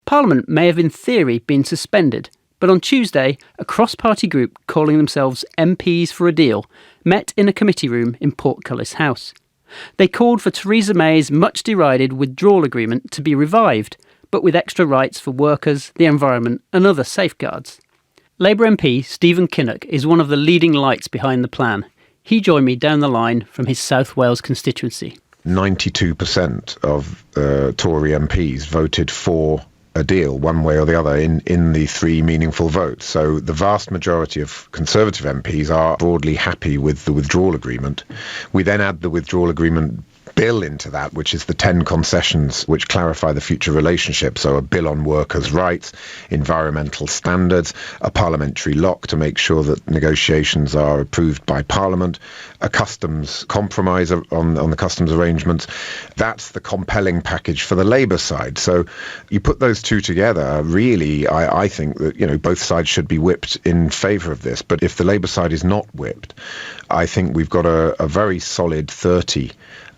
Parliament may have in theory been suspended, but on Tuesday, a cross-party group calling themselves MPs for a Deal met in a committee room in Portcullis House. They called for Theresa May's much-derided withdrawal agreement to be revived, but with extra rights for workers, the environment and other safeguards. Labour MP Stephen Kinnock is one of the leading lights behind the plan. He joined me down the line from his South Wales constituency. 92% of Tory MPs voted for a deal one way or the other in the three meaningful votes. So the vast majority of Conservative MPs are broadly happy with the withdrawal agreement. We then add the withdrawal agreement bill into that, which is the 10 concessions which clarify the future relationship. So a bill on workers' rights, environmental standards, a parliamentary lock to make sure that negotiations are approved by Parliament, a customs compromise on the customs arrangements. That's the compelling package for the Labour side. So you put those two together, really, I think that, both sides should be whipped in favour of this. But if the Labour side is not whipped, I think we've got a very solid 30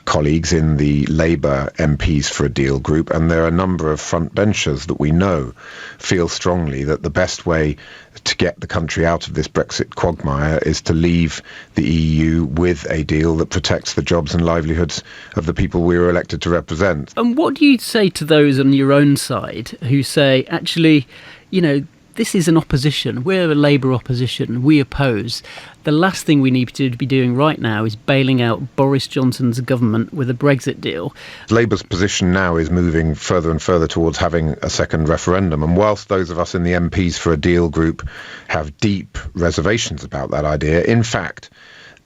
colleagues in the Labour MPs for a Deal group, and there are a number of frontbenchers that we know feel strongly that the best way to get the country out of this Brexit quagmire is to leave the EU with a deal that protects the jobs and livelihoods of the people we were elected to represent. And what do you say to those on your own side who say, actually, this is an opposition. We're a Labour opposition. We oppose. The last thing we need to be doing right now is bailing out Boris Johnson's government with a Brexit deal. Labour's position now is moving further and further towards having a second referendum. And whilst those of us in the MPs for a Deal group have deep reservations about that idea, in fact,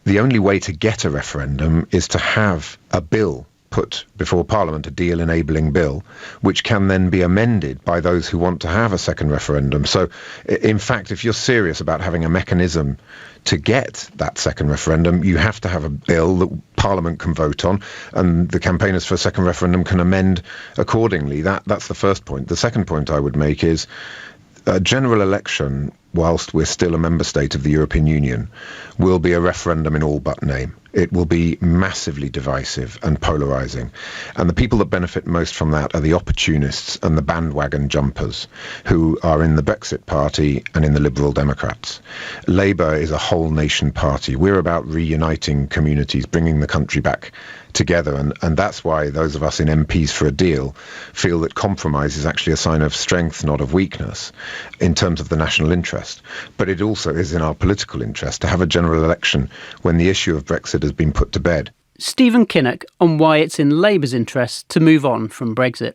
the only way to get a referendum is to have a bill put before Parliament, a deal-enabling bill, which can then be amended by those who want to have a second referendum. So, in fact, if you're serious about having a mechanism to get that second referendum, you have to have a bill that Parliament can vote on, and the campaigners for a second referendum can amend accordingly. That's the first point. The second point I would make is a general election, whilst we're still a member state of the European Union, will be a referendum in all but name. It will be massively divisive and polarising. And the people that benefit most from that are the opportunists and the bandwagon jumpers who are in the Brexit Party and in the Liberal Democrats. Labour is a whole nation party. We're about reuniting communities, bringing the country back together. And that's why those of us in MPs for a Deal feel that compromise is actually a sign of strength, not of weakness, in terms of the national interest. But it also is in our political interest to have a general election when the issue of Brexit has been put to bed. Stephen Kinnock on why it's in Labour's interest to move on from Brexit.